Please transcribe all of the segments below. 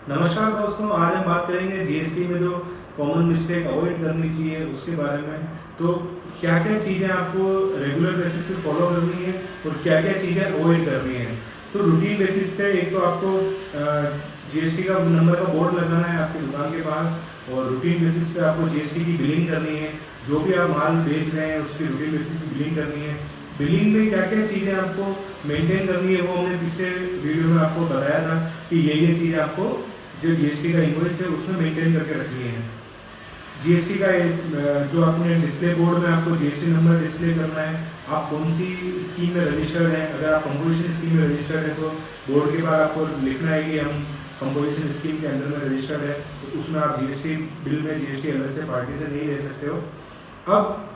नमस्कार दोस्तों, आज हम बात करेंगे जीएसटी में जो कॉमन मिस्टेक अवॉइड करनी चाहिए उसके बारे में। तो क्या क्या चीज़ें आपको रेगुलर बेसिस पे फॉलो करनी है और क्या क्या चीज़ें अवॉइड करनी है। तो रूटीन बेसिस पे एक तो आपको जीएसटी का नंबर का बोर्ड लगाना है आपकी दुकान के पास, और रूटीन बेसिस पे आपको जीएसटी की बिलिंग करनी है। जो भी आप माल बेच रहे हैं उसकी रूटीन बेसिस पे बिलिंग करनी है। बिलिंग में क्या क्या चीज़ें आपको मेंटेन करनी है वो हमने पिछले वीडियो में आपको बताया था कि ये चीज़ आपको जो जीएसटी का इनवॉइस है उसमें मेंटेन करके रखनी है। जीएसटी का जो आपने डिस्प्ले बोर्ड में आपको जीएसटी नंबर डिस्प्ले करना है। आप कौन सी स्कीम में रजिस्टर्ड हैं। अगर आप कंपोजिशन स्कीम में रजिस्टर्ड है तो बोर्ड के बाद आपको लिखना है कि हम कंपोजिशन स्कीम के अंदर में रजिस्टर्ड है, तो उसमें आप जीएसटी बिल में जीएसटी अलग से पार्टी से नहीं ले सकते हो। अब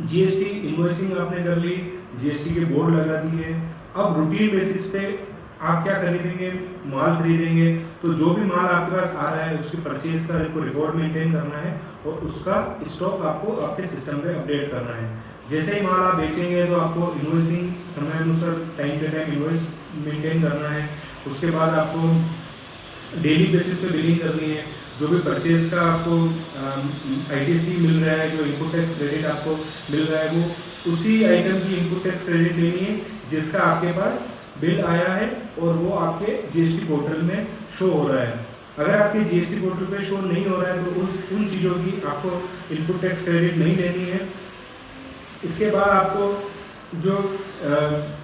जीएसटी इनवॉइसिंग आपने कर ली, जीएसटी के बोर्ड लगा दिए। अब रूटीन बेसिस पे आप क्या खरीदेंगे, माल खरीदेंगे, तो जो भी माल आपके पास आ रहा है उसकी परचेज का आपको रिकॉर्ड मेंटेन करना है और उसका स्टॉक आपको आपके सिस्टम पे अपडेट करना है। जैसे ही माल आप बेचेंगे तो आपको इनवॉइसिंग समय अनुसार time to time invoice maintain करना है। उसके बाद आपको डेली बेसिस पे बिलिंग करनी है। जो भी परचेज का आपको आईटीसी मिल रहा है, जो इनपुट टैक्स क्रेडिट आपको मिल रहा है, वो उसी आइटम की इनपुट टैक्स क्रेडिट लेनी है जिसका आपके पास बिल आया है और वो आपके जीएसटी पोर्टल में शो हो रहा है। अगर आपके जीएसटी पोर्टल पे शो नहीं हो रहा है तो उन चीज़ों की आपको इनपुट टैक्स क्रेडिट नहीं लेनी है। इसके बाद आपको जो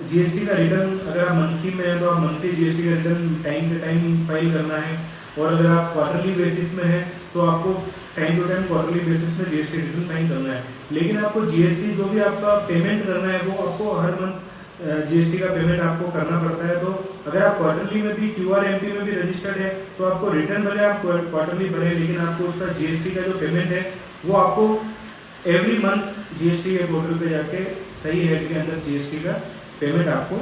जीएसटी का रिटर्न, अगर आप मंथली में है तो आप मंथली जीएसटी का return time to time file करना है, और अगर आप क्वार्टरली बेसिस में है तो आपको time to time quarterly basis में जीएसटी रिटर्न फाइल करना है। लेकिन आपको जीएसटी जो भी आपका पेमेंट करना है वो आपको हर मंथ जीएसटी का पेमेंट आपको करना पड़ता है। तो अगर आप क्वार्टरली में भी क्यूआरएमपी में भी रजिस्टर्ड है तो आपको रिटर्न भले आप क्वार्टरली भरे, लेकिन आपको उसका जीएसटी का जो पेमेंट है वो आपको एवरी मंथ जीएसटी के पोर्टल पे जाके सही हेड के अंदर जीएसटी का पेमेंट आपको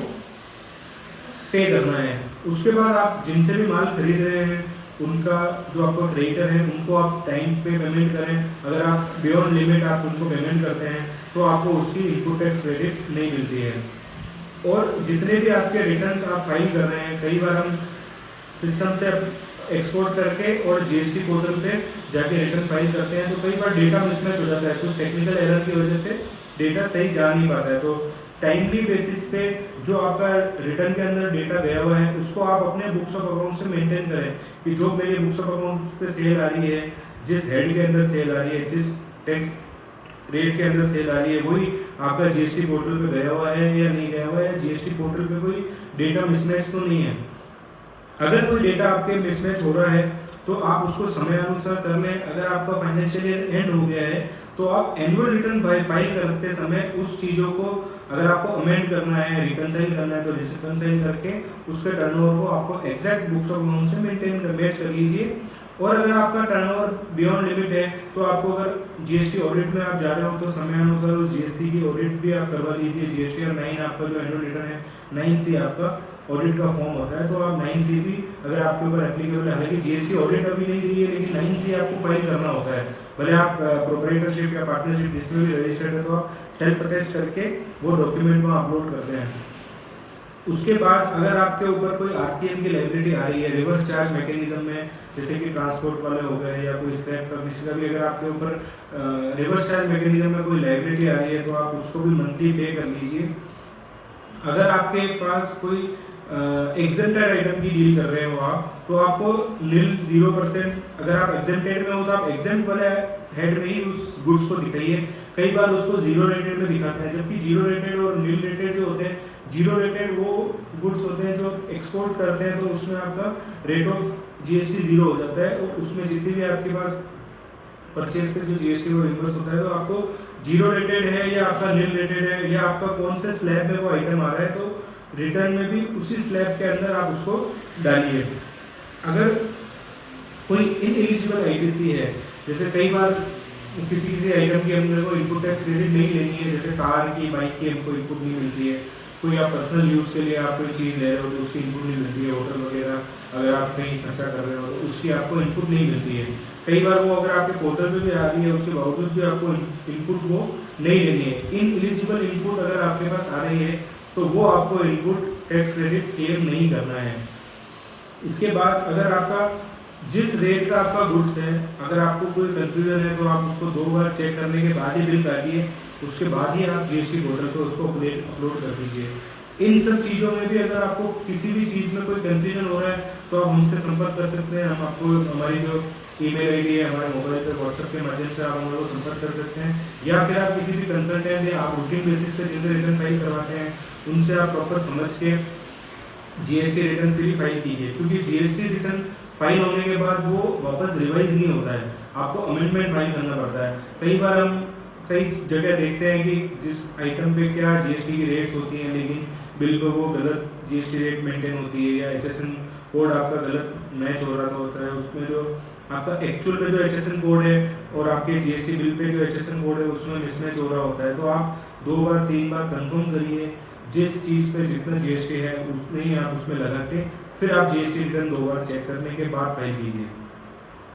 पे करना है। उसके बाद आप जिनसे भी माल खरीद रहे हैं उनका जो आपका क्रेडिटर है उनको आप टाइम पे पेमेंट करें। अगर आप बियॉन्ड लिमिट आप उनको पेमेंट करते हैं तो आपको उसकी इनपुट टैक्स क्रेडिट नहीं मिलती है। और जितने भी आपके रिटर्न्स आप फाइल कर रहे हैं, कई बार हम सिस्टम से एक्सपोर्ट करके और जीएसटी पोर्टल पे जाके रिटर्न फाइल करते हैं तो कई बार डेटा मिसमैच हो जाता है, कुछ टेक्निकल एरर की वजह से डेटा सही जा नहीं पाता है। तो टाइमली बेसिस पे जो आपका रिटर्न के अंदर डेटा गया हुआ है उसको आप अपने बुक्स ऑफ अकाउंट से मेंटेन करें कि जो मेरे बुक्स ऑफ अकाउंट पे सेल आ रही है, जिस हेड के अंदर सेल आ रही है, जिस टैक्स रेट के अंदर सेल आ रही है, वही आपका जीएसटी पोर्टल पे गया हुआ है या नहीं गया हुआ है, जीएसटी पोर्टल पे कोई डेटा मिसमैच तो नहीं है। अगर कोई डेटा आपके मिसमैच हो रहा है तो आप उसको समय अनुसार कर लें। अगर आपका फाइनेंशियल ईयर एंड हो गया है तो आप एनुअल रिटर्न फाइल करते समय उस चीज़ों को अगर आपको अमेंड करना है, रिकनसाइल करना है तो रिकनसाइल करके उसके टर्नओवर को आपको एग्जैक्ट बुक्स ऑफ अकाउंट से मेंटेन कर मैच कर लीजिए। और अगर आपका टर्नओवर बियॉन्ड लिमिट है तो आपको अगर जीएसटी ऑडिट में आप जा रहे हो तो समय अनुसार उस जीएसटी की ऑडिट भी आप करवा लीजिए। जीएसटी और 9 आपका जो एनुअल रिटर्न है, 9C आपका ऑडिट का फॉर्म होता है, तो आप 9C भी अगर आपके ऊपर एप्लीकेबल है, हालांकि जीएसटी ऑडिट अभी नहीं दी है लेकिन 9C आपको फाइल करना होता है। भले आप प्रोप्राइटरशिप या पार्टनरशिप जिसमें भी रजिस्टर्ड है तो आप सेल्फ अटेस्ट करके वो डॉक्यूमेंट को अपलोड करते हैं। उसके बाद अगर आपके ऊपर कोई आरसीएम की लायबिलिटी आ रही है रिवर्स चार्ज मैकेनिज्म में, जैसे कि ट्रांसपोर्ट वाले हो गए या कोई स्क्रैप का किसी का भी, अगर आपके ऊपर रिवर्स चार्ज मैकेनिज्म में कोई लायबिलिटी आ रही है तो आप उसको भी मंथली पे कर लीजिए। अगर आपके पास कोई एग्जेम्प्टेड आइटम की डील कर रहे हो आप तो आपको निल 0%, अगर आप एग्जेम्प्टेड में हो तो आप एग्जेम्प्ट वाले हेड में ही उस गुड्स को दिखाइए। कई बार उसको जीरो रेटेड में दिखाते हैं, जबकि जीरो रेटेड और निल रेटेड जो होते हैं, जीरो रेटेड वो गुड्स होते हैं जो एक्सपोर्ट करते हैं तो उसमें आपका रेट ऑफ जीएसटी जीरो हो जाता है और उसमें जितनी भी आपके पास परचेज पे जो जीएसटी वो इन्वेस्ट होता है तो आपको जीरो रेटेड है या आपका निल रेटेड है या आपका कौन से स्लैब में वो आइटम आ रहा है तो रिटर्न में भी उसी स्लैब के अंदर आप उसको डालिए। अगर कोई इनएलिजिबल आईटीसी है, जैसे कई बार किसी आइटम की हमने को इनपुट टैक्स क्रेडिट नहीं लेनी है, जैसे कार की, बाइक की हमको इनपुट नहीं मिलती है, कोई आप पर्सनल यूज़ के लिए आप कोई चीज़ ले रहे हो तो उसकी इनपुट नहीं मिलती है, होटल वगैरह अगर आप कहीं खर्चा कर रहे हो तो उसकी आपको इनपुट नहीं मिलती है। कई बार वो अगर आपके पोर्टल पे भी आ रही है उसके बावजूद भी आपको इनपुट वो नहीं लेनी है। इनएलिजिबल इनपुट अगर आपके पास आ रही है तो वो आपको इनपुट टैक्स क्रेडिट क्लेम नहीं करना है। इसके बाद अगर आपका जिस रेट का आपका गुड्स है, अगर आपको कोई कंफ्यूजन है तो आप उसको 2 बार चेक करने के बाद ही बिल काटिए, उसके बाद ही आप जीएसटी पोर्टल पर उसको अपलोड कर दीजिए। इन सब चीज़ों में भी अगर आपको किसी भी चीज़ में कोई कंफ्यूजन हो रहा है तो आप हमसे संपर्क कर सकते हैं। हम आपको हमारी जो ईमेल आईडी है, हमारे मोबाइल पर व्हाट्सएप के माध्यम से आप हम लोग को संपर्क कर सकते हैं, या फिर आप किसी भी कंसल्टेंट या आप रूटीन बेसिस पे जिनसे रिटर्न फाइल करवाते हैं उनसे आप प्रॉपर समझ के जीएसटी रिटर्न फिर फाइल कीजिए, क्योंकि जीएसटी रिटर्न फाइल होने के बाद वो वापस रिवाइज नहीं होता है, आपको अमेंडमेंट फाइल करना पड़ता है। कई बार हम कई जगह देखते हैं कि जिस आइटम पे क्या जीएसटी की रेट्स होती हैं लेकिन बिल पे वो गलत जीएसटी रेट मेंटेन होती है, या एचएसएन कोड आपका गलत मैच हो रहा होता है, उसमें जो आपका एक्चुअल में जो एचएसएन कोड है और आपके जीएसटी बिल पे जो एचएसएन कोड है उसमें मिसमैच हो रहा होता है। तो आप 2 बार 3 बार कंफर्म करिए, जिस चीज़ पे जितना जीएसटी है उतने ही आप उसमें लगा के फिर आप जीएसटी रिटर्न 2 बार चेक करने के बाद फाइल कीजिए।